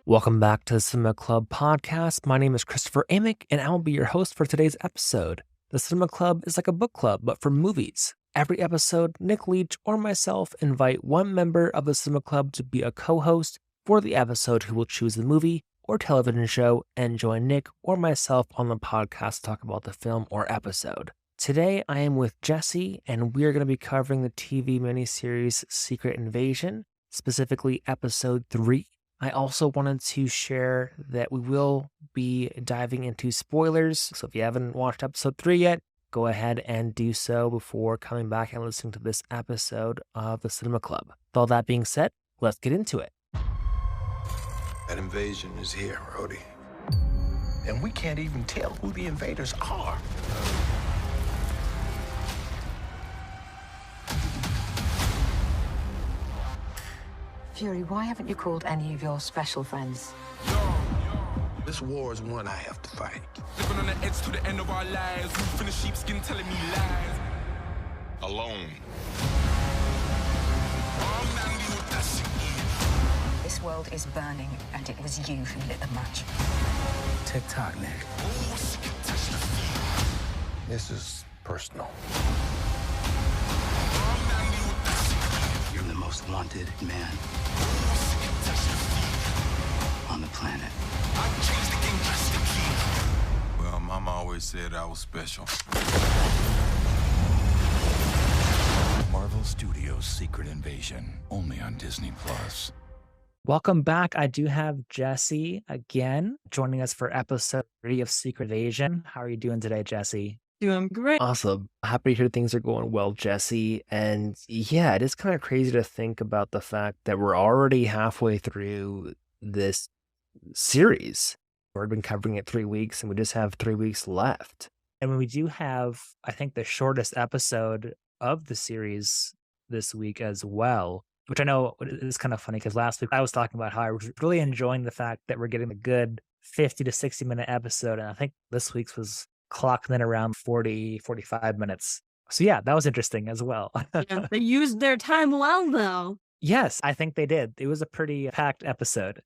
Welcome back to the Cinema Club podcast. My name is Christopher Amick, and I will be your host for today's episode. The Cinema Club is like a book club, but for movies. Every episode, Nick Leach or myself invite one member of the Cinema Club to be a co-host for the episode who will choose the movie or television show and join Nick or myself on the podcast to talk about the film or episode. Today, I am with Jesse, and we are going to be covering the TV miniseries Secret Invasion, specifically episode 3. I also wanted to share that we will be diving into spoilers, so if you haven't watched episode 3 yet, go ahead and do so before coming back and listening to this episode of the Cinema Club. With all that being said, let's get into it. That invasion is here, Rhodey. And we can't even tell who the invaders are. Fury, why haven't you called any of your special friends? This war is one I have to fight. Living on the edge to the end of our lives. Roof in the sheepskin telling me lies. Alone. This world is burning, and it was you who lit the match. TikTok, Nick. This is personal. You're the most wanted man on the planet. Well, Mama always said I was special. Marvel Studios' Secret Invasion, only on Disney+. Welcome back. I do have Jesse again joining us for episode 3 of Secret Invasion. How are you doing today, Jesse? Doing great. Awesome. Happy to hear things are going well, Jesse. And yeah, it is kind of crazy to think about the fact that we're already halfway through this series. We've been covering it 3 weeks and we just have 3 weeks left. And we do have, I think, the shortest episode of the series this week as well, which I know is kind of funny because last week I was talking about how I was really enjoying the fact that we're getting a good 50 to 60 minute episode. And I think this week's was clocking in around 40, 45 minutes. So yeah, that was interesting as well. Yeah, they used their time well, though. Yes, I think they did. It was a pretty packed episode.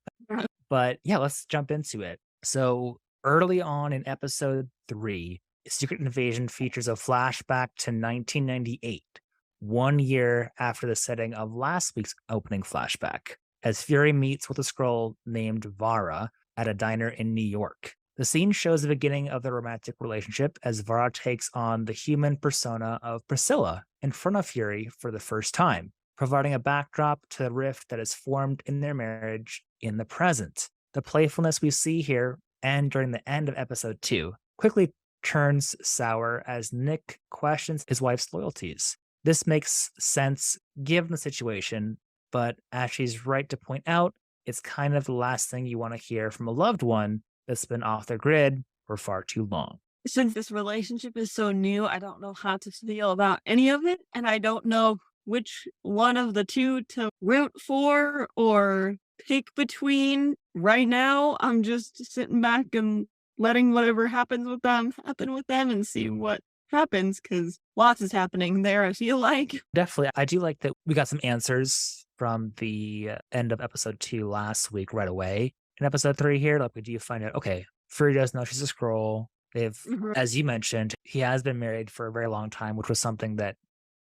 But yeah, let's jump into it. So early on in episode 3, Secret Invasion features a flashback to 1998, 1 year after the setting of last week's opening flashback, as Fury meets with a Skrull named Vara at a diner in New York. The scene shows the beginning of the romantic relationship as Vara takes on the human persona of Priscilla in front of Fury for the first time, providing a backdrop to the rift that is formed in their marriage in the present. The playfulness we see here and during the end of episode 2 quickly turns sour as Nick questions his wife's loyalties. This makes sense given the situation, but as she's right to point out, it's kind of the last thing you want to hear from a loved one that's been off the grid for far too long. Since this relationship is so new, I don't know how to feel about any of it, and I don't know which one of the two to root for or pick between. Right now, I'm just sitting back and letting whatever happens with them happen with them and see what happens, because lots is happening there, I feel like. Definitely. I do like that we got some answers from the end of episode 2 last week right away. In episode 3 here, like we do find out, okay, Fury does know she's a Skrull. They've, as you mentioned, he has been married for a very long time, which was something that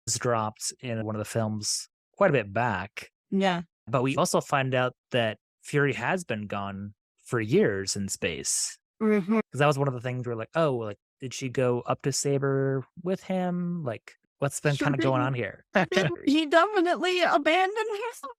was dropped in one of the films quite a bit back. Yeah. But we also find out that Fury has been gone for years in space. Because that was one of the things where like, oh, like, did she go up to Saber with him? Like, what's been kind of going on here? He definitely abandoned her.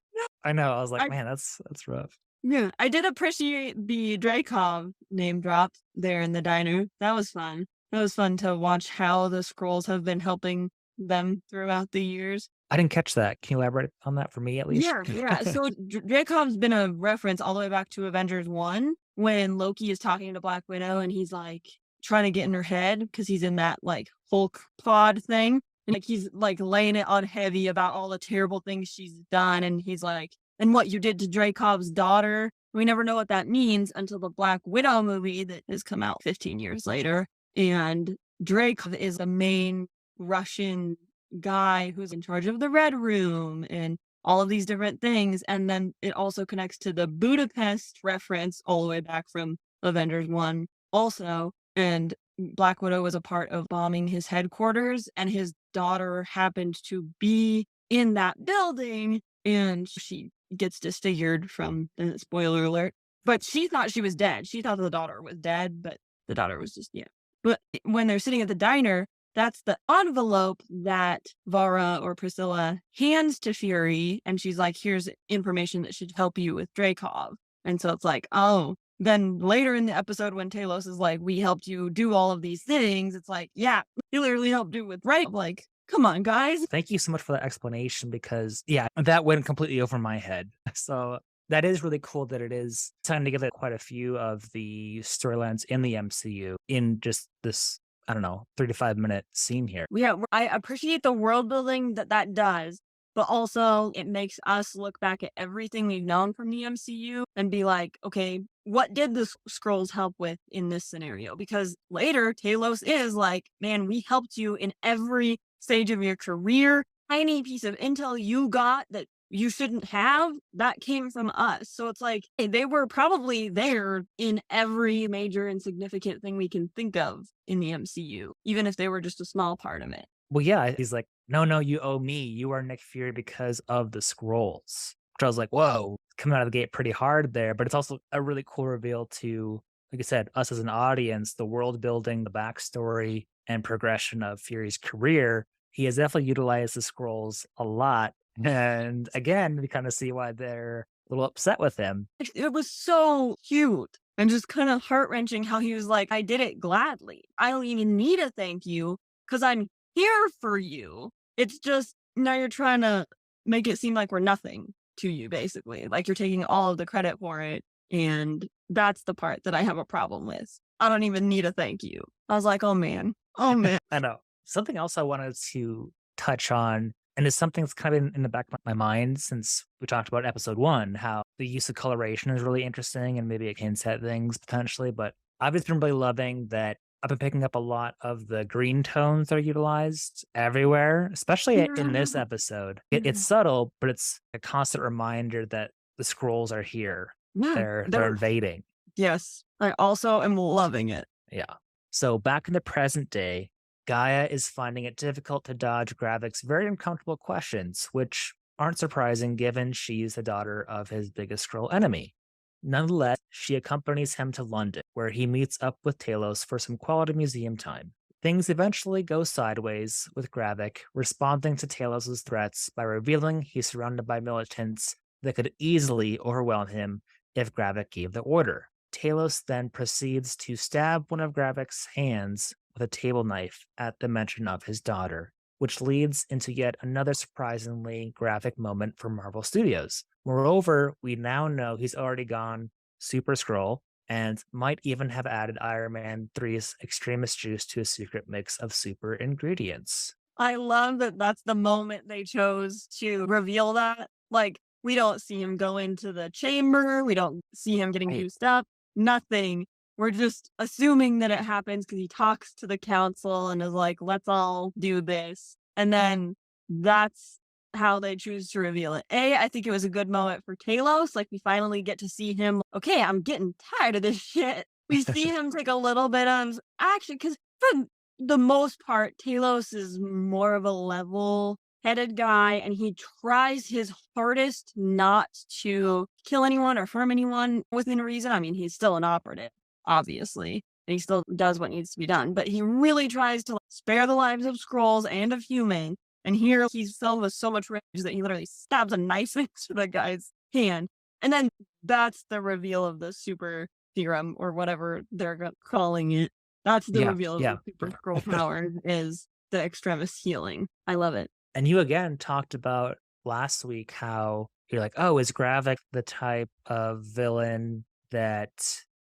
I know. I was like, man, that's rough. Yeah, I did appreciate the Dreykov name drop there in the diner. That was fun. It was fun to watch how the Skrulls have been helping them throughout the years. I didn't catch that. Can you elaborate on that for me at least? Yeah. So Dreykov's been a reference all the way back to Avengers 1 when Loki is talking to Black Widow and he's like trying to get in her head because he's in that like Hulk pod thing. And like he's like laying it on heavy about all the terrible things she's done. And he's like, and what you did to Dreykov's daughter. We never know what that means until the Black Widow movie that has come out 15 years later. And Dreykov is the main Russian guy who's in charge of the Red Room and all of these different things. And then it also connects to the Budapest reference all the way back from Avengers 1 also. And Black Widow was a part of bombing his headquarters, and his daughter happened to be in that building, and she gets disfigured from the spoiler alert. But she thought she was dead. She thought the daughter was dead, but the daughter was just, yeah. But when they're sitting at the diner, that's the envelope that Vara or Priscilla hands to Fury. And she's like, here's information that should help you with Dreykov. And so it's like, oh, then later in the episode when Talos is like, we helped you do all of these things. It's like, yeah, we literally helped you with Drake. Like, come on, guys. Thank you so much for that explanation because, yeah, that went completely over my head. So that is really cool that it is tying together quite a few of the storylines in the MCU in just this, I don't know, 3 to 5 minute scene here. Yeah, I appreciate the world building that does, but also it makes us look back at everything we've known from the MCU and be like, okay, what did the Skrulls help with in this scenario? Because later, Talos is like, man, we helped you in every stage of your career. Tiny piece of intel you got that you shouldn't have, that came from us. So it's like they were probably there in every major and significant thing we can think of in the MCU, even if they were just a small part of it. Well, yeah, he's like, no, you owe me. You are Nick Fury because of the Skrulls. Which I was like, whoa, coming out of the gate pretty hard there. But it's also a really cool reveal to, like I said, us as an audience, the world building, the backstory, and progression of Fury's career. He has definitely utilized the Skrulls a lot. And again, we kind of see why they're a little upset with him. It was so cute and just kind of heart-wrenching how he was like, I did it gladly. I don't even need a thank you because I'm here for you. It's just now you're trying to make it seem like we're nothing to you, basically. Like you're taking all of the credit for it. And that's the part that I have a problem with. I don't even need a thank you. I was like, oh man. I know. Something else I wanted to touch on, and it's something that's kind of in the back of my mind since we talked about episode 1, how the use of coloration is really interesting and maybe it hints at things potentially. But I've just been really loving that I've been picking up a lot of the green tones that are utilized everywhere, especially in this episode. It's subtle, but it's a constant reminder that the Skrulls are here. Yeah, they're invading. Yes. I also am loving it. Yeah. So back in the present day, Gaia is finding it difficult to dodge Gravik's very uncomfortable questions, which aren't surprising given she's the daughter of his biggest Skrull enemy. Nonetheless, she accompanies him to London, where he meets up with Talos for some quality museum time. Things eventually go sideways, with Gravik responding to Talos' threats by revealing he's surrounded by militants that could easily overwhelm him if Gravik gave the order. Talos then proceeds to stab one of Gravik's hands with a table knife at the mention of his daughter, which leads into yet another surprisingly graphic moment for Marvel Studios. Moreover, we now know he's already gone Super Skrull and might even have added Iron Man 3's Extremis juice to a secret mix of super ingredients. I love that that's the moment they chose to reveal that. Like, we don't see him go into the chamber. We don't see him getting juiced up. Nothing. We're just assuming that it happens because he talks to the council and is like, let's all do this. And then that's how they choose to reveal it. I think it was a good moment for Talos. Like, we finally get to see him. Okay, I'm getting tired of this shit. We see him take a little bit of action because for the most part, Talos is more of a level-headed guy, and he tries his hardest not to kill anyone or harm anyone within reason. I mean, he's still an operative, obviously, and he still does what needs to be done, but he really tries to spare the lives of Skrulls and of humans. And here he's filled with so much rage that he literally stabs a knife into the guy's hand. And then that's the reveal of the super serum or whatever they're calling it. That's the reveal of the super Skrull power is the Extremis healing. I love it. And you again talked about last week how you're like, oh, is Gravik the type of villain that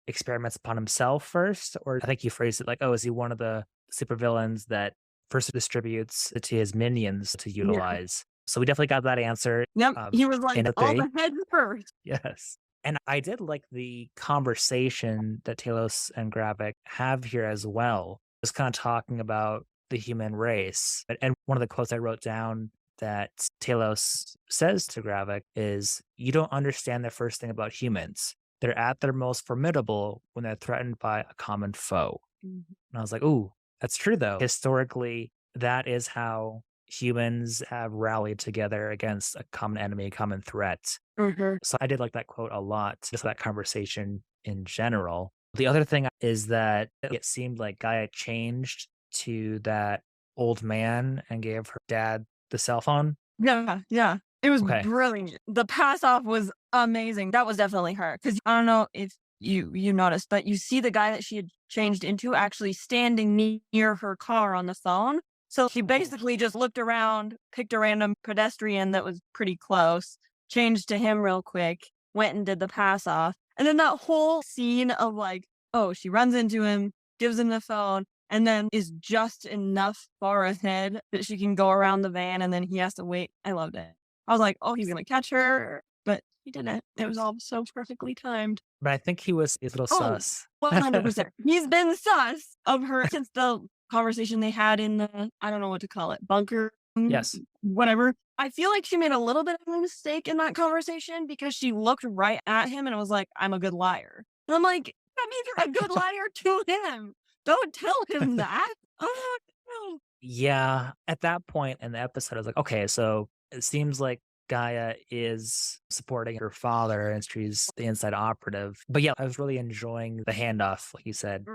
experiments upon himself first? Or I think you phrased it like, oh, is he one of the supervillains that first distributes it to his minions to utilize? So we definitely got that answer. Yep. He was like, all the heads first. Yes. And I did like the conversation that Talos and Gravik have here as well. Just kind of talking about the human race. And one of the quotes I wrote down that Talos says to Gravik is, "You don't understand the first thing about humans. They're at their most formidable when they're threatened by a common foe." Mhm. And I was like, "Ooh, that's true though. Historically, that is how humans have rallied together against a common enemy, a common threat." Mhm. So I did like that quote a lot, just that conversation in general. The other thing is that it seemed like Gaia changed to that old man and gave her dad the cell phone. Yeah, yeah. It was Okay. brilliant. The pass off was amazing. That was definitely her. Because I don't know if you noticed, but you see the guy that she had changed into actually standing near her car on the phone. So she basically just looked around, picked a random pedestrian that was pretty close, changed to him real quick, went and did the pass off. And then that whole scene of like, oh, she runs into him, gives him the phone, and then is just enough far ahead that she can go around the van and then he has to wait. I loved it. I was like, oh, he's going to catch her. But he didn't. It was all so perfectly timed. But I think he was a little Oh, sus. 100%. He's been sus of her since the conversation they had in the, I don't know what to call it, bunker. Yes. Whatever. I feel like she made a little bit of a mistake in that conversation because she looked right at him and was like, I'm a good liar. And I'm like, that means you're a good liar to him. Don't tell him that. Oh, no. Yeah. At that point in the episode, I was like, okay, so it seems like Gaia is supporting her father and she's the inside operative. But yeah, I was really enjoying the handoff, like you said.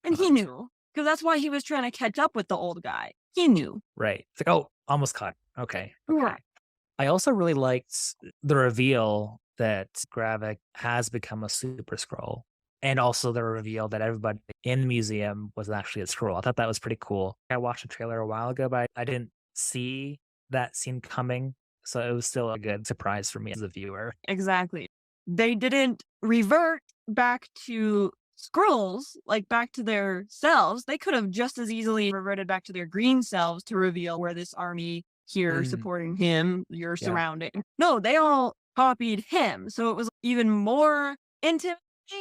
And he knew because that's why he was trying to catch up with the old guy. He knew. Right. It's like, oh, almost caught. Okay. Yeah. I also really liked the reveal that Gravik has become a super scroll. And also the reveal that everybody in the museum was actually a scroll. I thought that was pretty cool. I watched a trailer a while ago, but I didn't see that scene coming. So it was still a good surprise for me as a viewer. Exactly. They didn't revert back to scrolls, like back to their selves. They could have just as easily reverted back to their green selves to reveal where this army here supporting him, you're surrounding. No, they all copied him. So it was even more intimidating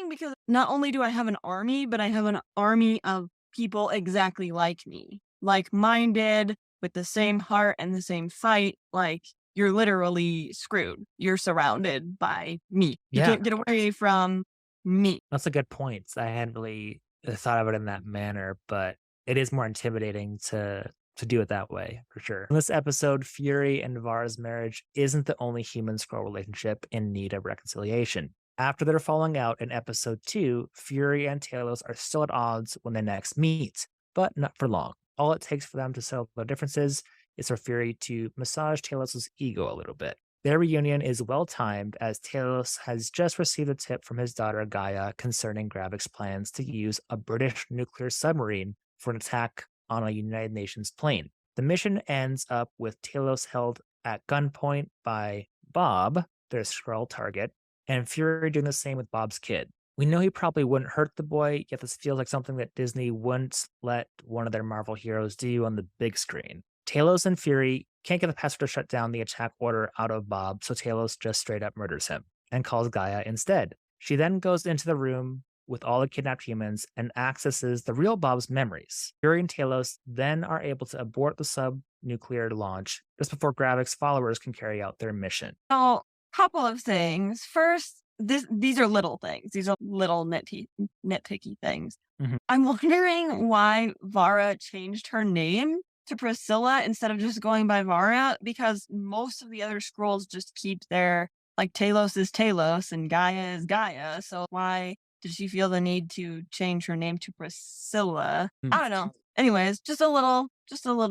because not only do I have an army, but I have an army of people exactly like me, like-minded, with the same heart and the same fight. Like, you're literally screwed. You're surrounded by me. You Yeah. can't get away from me. That's a good point. I hadn't really thought of it in that manner, but it is more intimidating to do it that way, for sure. In this episode, Fury and Vara's marriage isn't the only human scroll relationship in need of reconciliation. After their falling out in episode 2, Fury and Talos are still at odds when they next meet, but not for long. All it takes for them to settle their differences is for Fury to massage Talos' ego a little bit. Their reunion is well timed as Talos has just received a tip from his daughter Gaia concerning Gravik's plans to use a British nuclear submarine for an attack on a United Nations plane. The mission ends up with Talos held at gunpoint by Bob, their Skrull target, and Fury doing the same with Bob's kid. We know he probably wouldn't hurt the boy, yet this feels like something that Disney wouldn't let one of their Marvel heroes do on the big screen. Talos and Fury can't get the password to shut down the attack order out of Bob, so Talos just straight up murders him and calls Gaia instead. She then goes into the room with all the kidnapped humans and accesses the real Bob's memories. Fury and Talos then are able to abort the sub-nuclear launch just before Gravik's followers can carry out their mission. So, couple of things. First, these are little things. These are little nitpicky things. Mhm. I'm wondering why Vara changed her name to Priscilla instead of just going by Vara, because most of the other scrolls just keep their, like, Talos is Talos and Gaia is Gaia. So why did she feel the need to change her name to Priscilla? I don't know. Anyways, just a little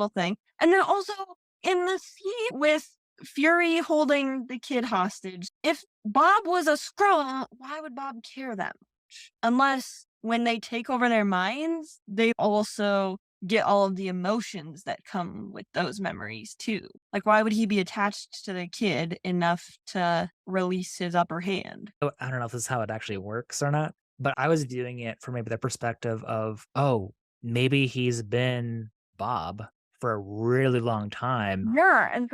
thing. And then also in the scene with Fury holding the kid hostage, if Bob was a Skrull, why would Bob care that much? Unless when they take over their minds, they also get all of the emotions that come with those memories too. Like, why would he be attached to the kid enough to release his upper hand? I don't know if this is how it actually works or not, but I was viewing it from maybe the perspective of, oh, maybe he's been Bob for a really long time. Yeah, And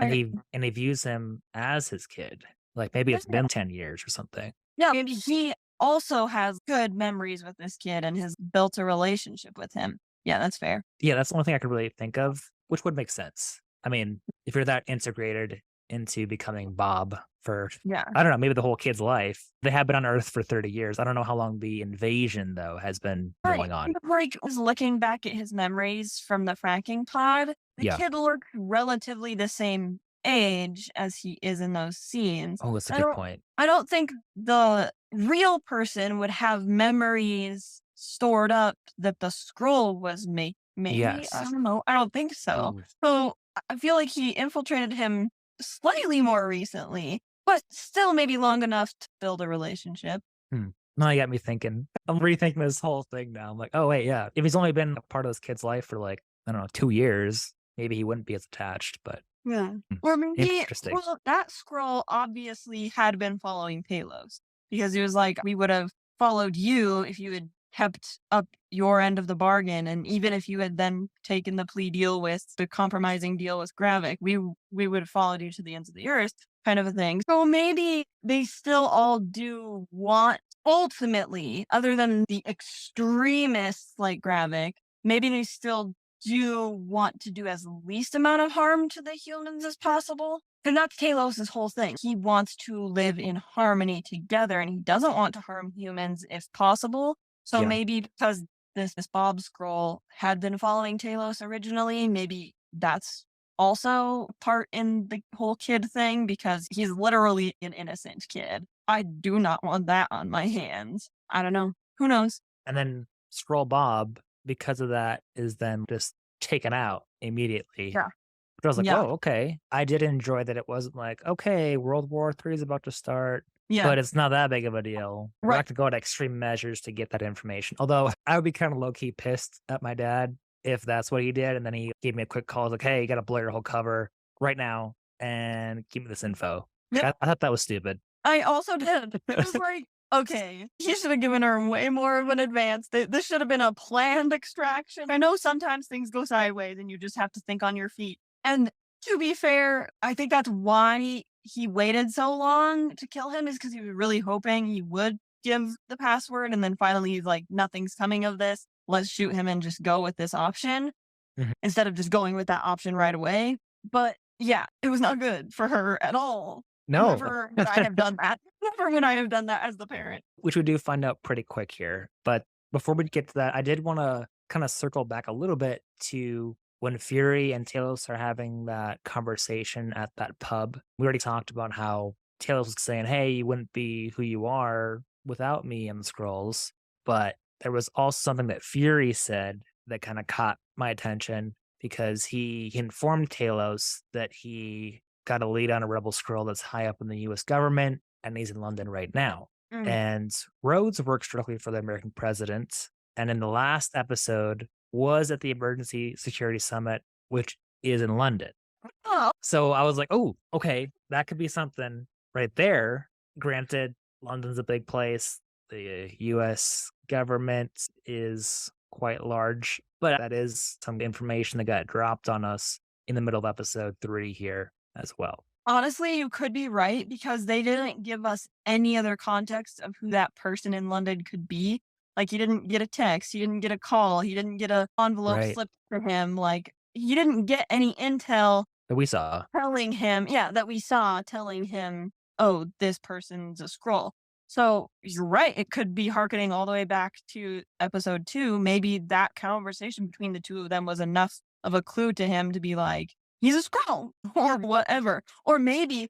he views him as his kid. Like maybe it's been 10 years or something. yeah, maybe he also has good memories with this kid and has built a relationship with him. Yeah, that's fair. Yeah, that's the only thing I could really think of, which would make sense. I mean, if you're that integrated into becoming Bob for, Yeah. I don't know, maybe the whole kid's life, they have been on Earth for 30 years. I don't know how long the invasion, though, has been going on. Like, was looking back at his memories from the fracking pod. The Yeah. kid looked relatively the same age as he is in those scenes. Oh, that's a I good don't- point. I don't think the real person would have memories stored up that the scroll was maybe. Yes. I don't know. I don't think so. Ooh. So I feel like he infiltrated him slightly more recently, but still maybe long enough to build a relationship. Now you got me thinking. I'm rethinking this whole thing now. I'm like, oh, wait, yeah. If he's only been a part of this kid's life for like, I don't know, 2 years, maybe he wouldn't be as attached, but Yeah. Or maybe, Interesting. well, that scroll obviously had been following Talos because he was like, we would have followed you if you had kept up your end of the bargain. And even if you had then taken the plea deal with the compromising deal with Gravik, we would have followed you to the ends of the earth kind of a thing. So maybe they still all do want, ultimately, other than the extremists like Gravik, maybe they still do want to do as least amount of harm to the humans as possible. And that's Talos' whole thing. He wants to live in harmony together and he doesn't want to harm humans if possible. So Yeah. maybe because this Bob scroll had been following Talos originally, maybe that's also part in the whole kid thing because he's literally an innocent kid. I do not want that on my hands. I don't know. Who knows? And then Scroll Bob, because of that, is then just taken out immediately. Yeah. But I was like, Yeah. oh, okay. I did enjoy that it wasn't like, okay, World War III is about to start, Yeah. but it's not that big of a deal. We're Right. not to go to extreme measures to get that information. Although I would be kind of low key pissed at my dad if that's what he did. And then he gave me a quick call. Like, hey, you got to blur your whole cover right now and give me this info. Yep. I thought that was stupid. I also did. It was like, okay, he should have given her way more of an advance. This should have been a planned extraction. I know sometimes things go sideways and you just have to think on your feet. And to be fair, I think that's why he waited so long to kill him is because he was really hoping he would give the password. And then finally he's like, nothing's coming of this. Let's shoot him and just go with this option Mhm. instead of just going with that option right away. But yeah, it was not good for her at all. No. Never would I have done that. Never would I have done that as the parent. Which we do find out pretty quick here. But before we get to that, I did want to kind of circle back a little bit to when Fury and Talos are having that conversation at that pub. We already talked about how Talos was saying, hey, you wouldn't be who you are without me and the Skrulls. But there was also something that Fury said that kind of caught my attention because he informed Talos that he got a lead on a rebel Skrull that's high up in the US government and he's in London right now. Mm. And Rhodes works directly for the American president. And in the last episode was at the Emergency Security Summit, which is in London. Oh, So I was like, oh, okay, that could be something right there. Granted, London's a big place. The US government is quite large, but that is some information that got dropped on us in the middle of episode 3 here as well. honestly, you could be right because they didn't give us any other context of who that person in London could be. Like, he didn't get a text, he didn't get a call, he didn't get a envelope Right. slipped for him. Like, he didn't get any intel That we saw. telling him, that we saw telling him, oh, this person's a Skrull. So you're right. It could be harkening all the way back to episode 2. Maybe that conversation between the two of them was enough of a clue to him to be like, he's a Skrull or whatever. Or maybe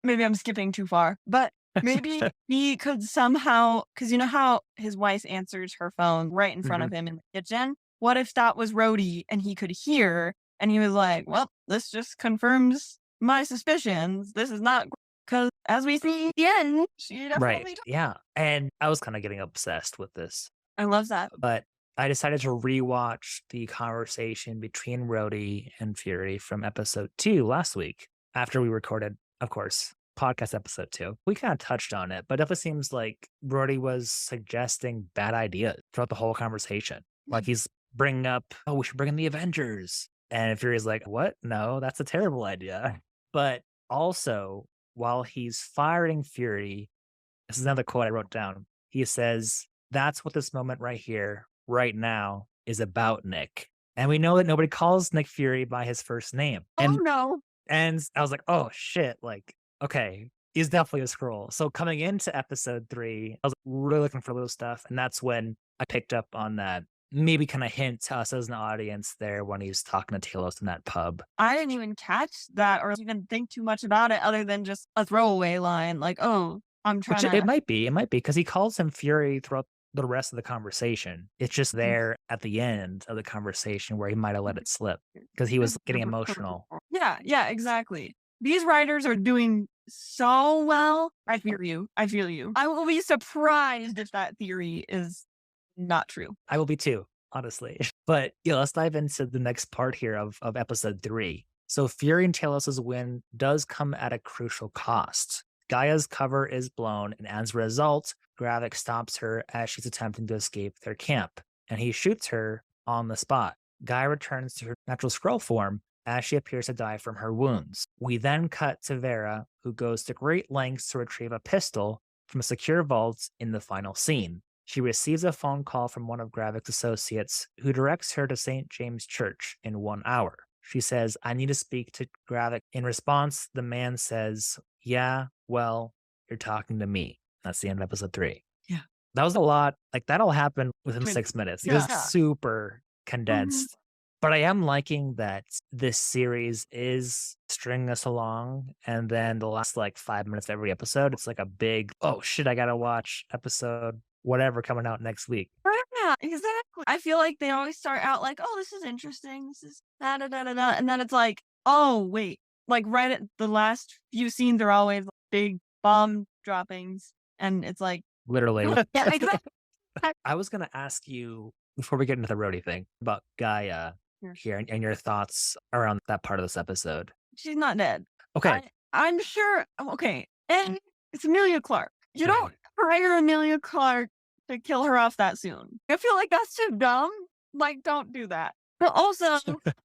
I'm skipping too far, but maybe he could somehow, because you know how his wife answers her phone right in front of him in the kitchen? What if that was Rhodey and he could hear and he was like, well, this just confirms my suspicions. This is not because as we see at the end, she definitely Right. Yeah. And I was kind of getting obsessed with this. I love that. But I decided to rewatch the conversation between Rhodey and Fury from episode 2 last week after we recorded, of course, podcast episode 2. We kind of touched on it, but it definitely seems like Rhodey was suggesting bad ideas throughout the whole conversation. Like he's bringing up, oh, we should bring in the Avengers. And Fury's like, what? No, that's a terrible idea. But also, while he's firing Fury, this is another quote I wrote down. He says, that's what this moment right here, right now, is about, Nick. And we know that nobody calls Nick Fury by his first name. And no. and I was like, oh shit, like, okay, he's definitely a Skrull. So coming into episode 3, I was really looking for little stuff. And that's when I picked up on that maybe kind of hint to us as an audience there when he's talking to Talos in that pub. I didn't even catch that or even think too much about it other than just a throwaway line like, oh, I'm trying Which to. it might be because he calls him Fury throughout the rest of the conversation. It's just there at the end of the conversation where he might have let it slip because he was getting emotional. Yeah, exactly. These writers are doing so well. I feel you. I will be surprised if that theory is not true. I will be too, honestly. But yeah, let's dive into the next part here of episode 3. So Fury and Talos' win does come at a crucial cost. Gaia's cover is blown, and as a result, Gravik stops her as she's attempting to escape their camp, and he shoots her on the spot. Gaia returns to her natural Skrull form as she appears to die from her wounds. We then cut to Vera, who goes to great lengths to retrieve a pistol from a secure vault in the final scene. She receives a phone call from one of Gravik's associates, who directs her to St. James Church in 1 hour. She says, I need to speak to Gravik. In response, the man says, yeah, well, you're talking to me. That's the end of episode 3. Yeah. That was a lot. Like, that all happened within 6 minutes. It was Yeah. super condensed. But I am liking that this series is stringing us along. And then the last, 5 minutes of every episode, it's like a big, oh, shit, I got to watch episode whatever coming out next week. Yeah, exactly. I feel like they always start out like, oh, this is interesting. This is da da da da da. And then it's like, oh, wait. Like right at the last few scenes are always big bomb droppings. And it's like, Literally. yeah, exactly. I was going to ask you, before we get into the Rhodey thing, about Gaia here and your thoughts around that part of this episode. She's not dead. Okay. I'm sure. Okay. And it's Emilia Clarke. You don't hire Emilia Clarke to kill her off that soon. I feel like that's too dumb. Like, don't do that. But also,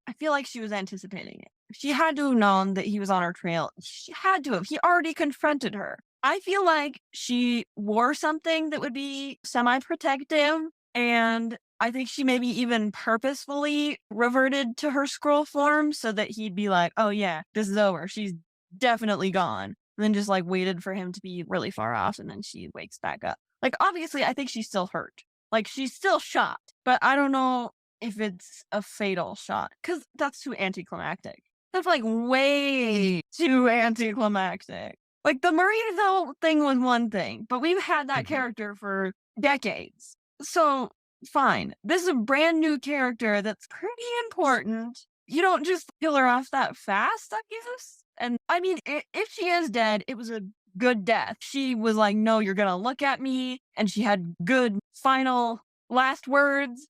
I feel like she was anticipating it. She had to have known that he was on her trail. She had to have. He already confronted her. I feel like she wore something that would be semi-protective. And I think she maybe even purposefully reverted to her Skrull form so that he'd be like, oh yeah, this is over. She's definitely gone. And then just waited for him to be really far off. And then she wakes back up. Obviously, I think she's still hurt. She's still shot. But I don't know if it's a fatal shot. Because that's too anticlimactic. That's way too anticlimactic. The Marino thing was one thing. But we've had that character for decades. So, fine. This is a brand new character that's pretty important. You don't just kill her off that fast, I guess. And I mean, if she is dead, it was a good death. She was like, no, you're going to look at me. And she had good final last words.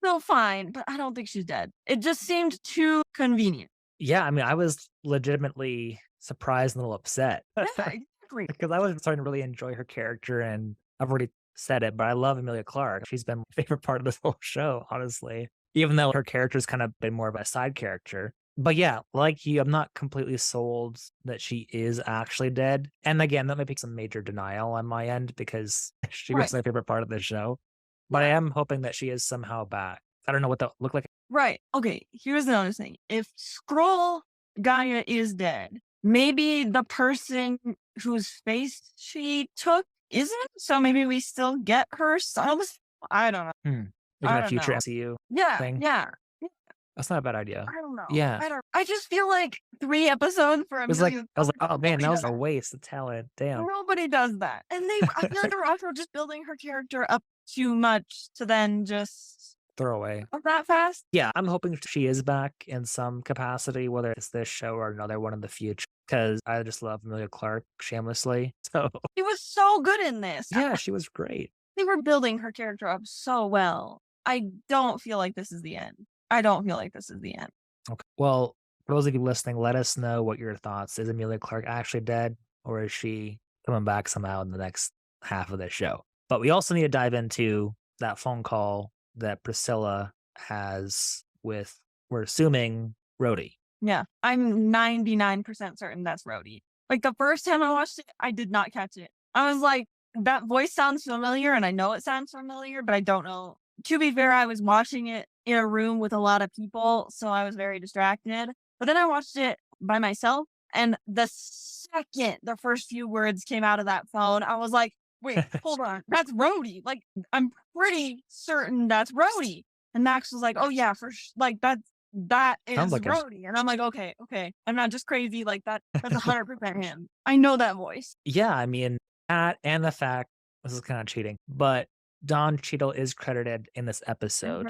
So fine, but I don't think she's dead. It just seemed too convenient. Yeah, I mean, I was legitimately surprised and a little upset. Yeah, exactly. Because I was starting to really enjoy her character, and I've already said it, but I love Emilia Clarke. She's been my favorite part of this whole show, honestly. Even though her character's kind of been more of a side character. But yeah, like you, I'm not completely sold that she is actually dead. And again, that might be some major denial on my end because she was my favorite part of the show. But I am hoping that she is somehow back. I don't know what that looked like. Right. Okay, here's another thing. If Skrull Gaia is dead, maybe the person whose face she took isn't. So maybe we still get her subs. I don't know. Like I a don't future know. MCU Yeah, thing. yeah. That's not a bad idea. I don't know. Yeah. I just feel like 3 episodes for It was like, Emilia I was like, oh man, that was a Clarke. waste of talent. Damn. Nobody does that. And I feel like they're also just building her character up too much to then just Throwaway. that fast. Yeah, I'm hoping she is back in some capacity, whether it's this show or another one in the future, because I just love Emilia Clarke shamelessly. So She was so good in this. yeah, she was great. They were building her character up so well. I don't feel like this is the end. Okay. Well, for those of you listening, let us know what your thoughts. Is Emilia Clarke actually dead, or is she coming back somehow in the next half of the show? But we also need to dive into that phone call that Priscilla has with, we're assuming, Rhodey. Yeah, I'm 99% certain that's Rhodey. The first time I watched it, I did not catch it. I was like, that voice sounds familiar, and I know it sounds familiar, but I don't know. To be fair, I was watching it in a room with a lot of people, so I was very distracted. But then I watched it by myself, and the second the first few words came out of that phone, I was like, wait, hold on, that's Rhodey. Like, I'm pretty certain that's Rhodey. And Max was like, oh yeah, like that is Sounds like him. Rhodey. And I'm like, okay, I'm not just crazy. Like that's 100% him. I know that voice. Yeah, I mean, that and the fact, this is kind of cheating, but Don Cheadle is credited in this episode.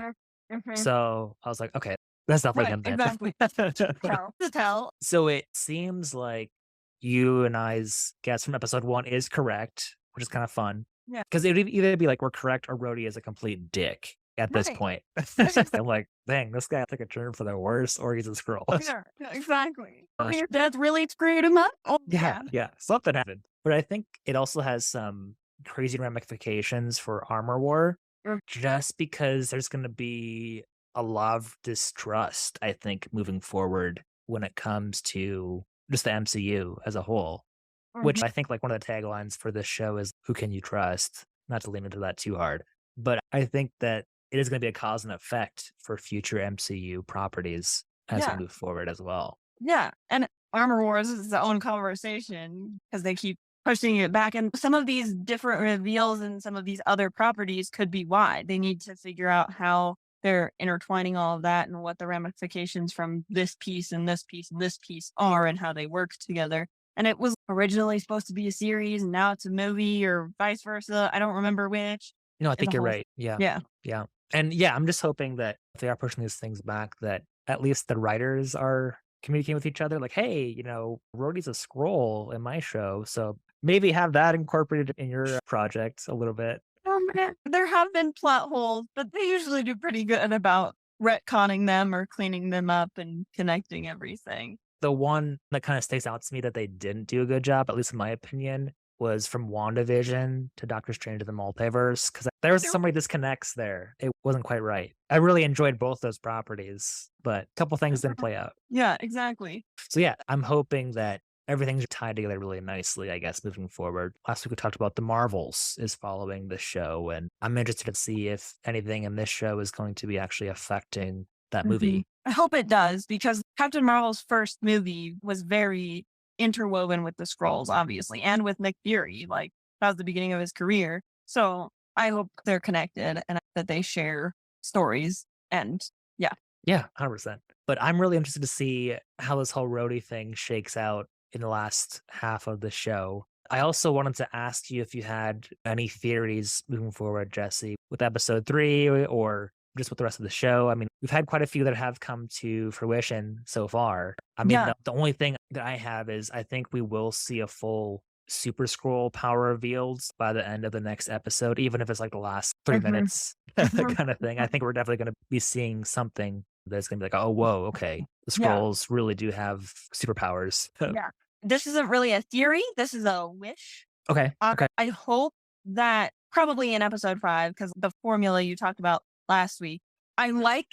Mhm. So I was like, okay, that's definitely him then. Exactly. To tell. So it seems like you and I's guess from episode 1 is correct, which is kind of fun. Yeah. Because it would either be like we're correct or Rhodey is a complete dick at this Right. point. I'm like, dang, this guy took a turn for the worse, or he's a scroll. Yeah, exactly. Uh, Your dad's really screwed him up. Oh, Yeah, something happened. But I think it also has some crazy ramifications for Armor War, Mm. just because there's going to be a lot of distrust, I think, moving forward when it comes to just the MCU as a whole, which Mhm. I think like one of the taglines for this show is "Who can you trust?" Not to lean into that too hard, but I think that it is going to be a cause and effect for future MCU properties as Yeah. we move forward as well. Yeah, and Armor Wars is its own conversation because they keep pushing it back. And some of these different reveals and some of these other properties could be why. They need to figure out how they're intertwining all of that and what the ramifications from this piece and this piece and this piece are and how they work together. And it was originally supposed to be a series and now it's a movie or vice versa. I don't remember which. No, I As think a you're whole- right. Yeah. Yeah. And yeah, I'm just hoping that if they are pushing these things back, that at least the writers are communicating with each other. Like, hey, Rhodey's a scroll in my show, so maybe have that incorporated in your project a little bit. There have been plot holes, but they usually do pretty good about retconning them or cleaning them up and connecting everything. The one that kind of sticks out to me that they didn't do a good job, at least in my opinion, was from WandaVision to Doctor Strange to the Multiverse, because there was so many disconnects there. It wasn't quite right. I really enjoyed both those properties, but a couple things didn't play out. Yeah, exactly. So yeah, I'm hoping that everything's tied together really nicely, I guess, moving forward. Last week we talked about the Marvels is following the show, and I'm interested to see if anything in this show is going to be actually affecting that movie. I hope it does because Captain Marvel's first movie was very interwoven with the Skrulls, obviously, and with Nick Fury. Like that was the beginning of his career. So I hope they're connected and that they share stories. And Yeah, 100%. But I'm really interested to see how this whole Rhodey thing shakes out in the last half of the show. I also wanted to ask you if you had any theories moving forward, Jesse, with episode 3 or just with the rest of the show. I mean, we've had quite a few that have come to fruition so far. I mean, Yeah. the only thing that I have is I think we will see a full Super Scroll power revealed by the end of the next episode, even if it's like the last 3 Mhm. minutes Mhm. kind of thing. I think we're definitely going to be seeing something that's going to be like, oh, whoa, okay. The Yeah. Skrulls really do have superpowers. Yeah. This isn't really a theory. This is a wish. Okay. Okay. I hope that probably in episode 5, because the formula you talked about last week, I like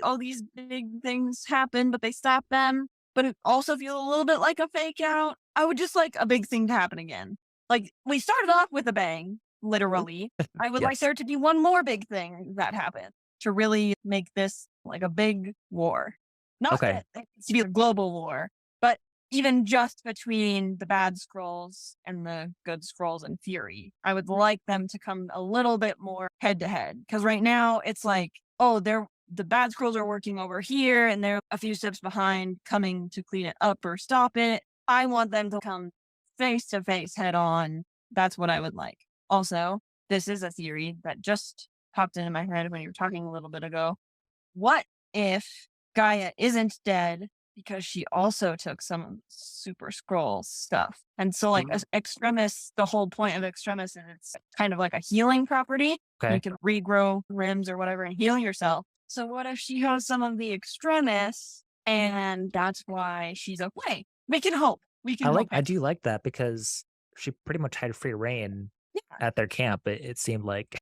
all these big things happen, but they stop them. But it also feels a little bit like a fake out. I would just like a big thing to happen again. Like we started off with a bang, literally. I would like Yes. there to be one more big thing that happened to really make this like a big war. Not Okay. that it needs to be a global war, but even just between the bad scrolls and the good scrolls and Fury, I would like them to come a little bit more head to head. Because right now it's like, oh, the bad scrolls are working over here and they're a few steps behind coming to clean it up or stop it. I want them to come face to face head on. That's what I would like. Also, this is a theory that just popped into my head when you were talking a little bit ago. What if Gaia isn't dead because she also took some Super Scroll stuff? And so, like, as Extremis, the whole point of Extremis is it's kind of like a healing property. Okay. You can regrow rims or whatever and heal yourself. So, what if she has some of the Extremis and that's why she's okay? We can hope. We can hope. I do like that because she pretty much had free reign Yeah. at their camp. It seemed like.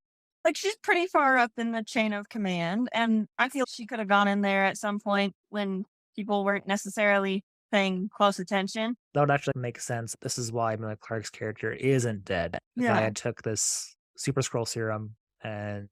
Like she's pretty far up in the chain of command, and I feel she could have gone in there at some point when people weren't necessarily paying close attention. That would actually make sense. This is why Emilia Clarke's character isn't dead. Yeah. Gaia took this Super Scroll serum and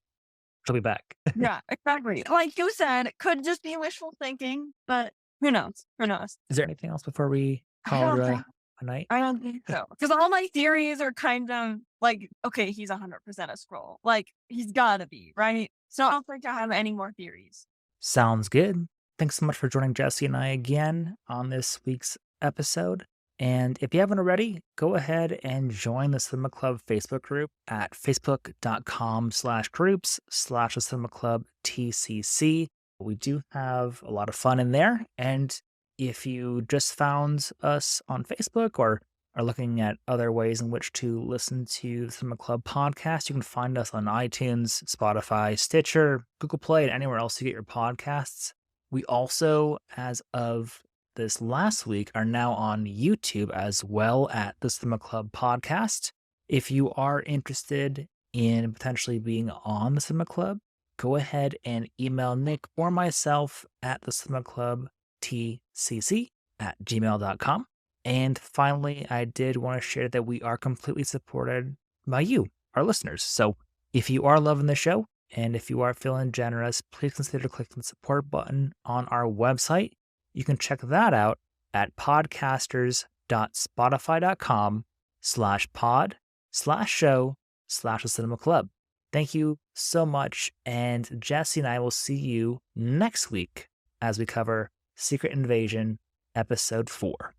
She'll be back. Yeah, exactly. Like you said, it could just be wishful thinking, but who knows? Who knows? Is there anything else before we I call don't it think a night? I don't think so. Because all my theories are kind of like, okay, he's 100% a scroll. Like, he's gotta be, right? So I don't think I have any more theories. Sounds good. Thanks so much for joining Jesse and I again on this week's episode. And if you haven't already, go ahead and join the Cinema Club Facebook group at facebook.com/groups/the Cinema Club TCC. We do have a lot of fun in there. And if you just found us on Facebook or are looking at other ways in which to listen to the Cinema Club podcast, you can find us on iTunes, Spotify, Stitcher, Google Play, and anywhere else you get your podcasts. We also, as of this last week, are now on YouTube as well at the Cinema Club podcast. If you are interested in potentially being on the Cinema Club, go ahead and email Nick or myself at the Cinema Club TCC@gmail.com. And finally, I did want to share that we are completely supported by you, our listeners. So if you are loving the show and if you are feeling generous, please consider clicking the support button on our website. You can check that out at podcasters.spotify.com/pod/show/the Cinema Club. Thank you so much. And Jesse and I will see you next week as we cover Secret Invasion Episode 4.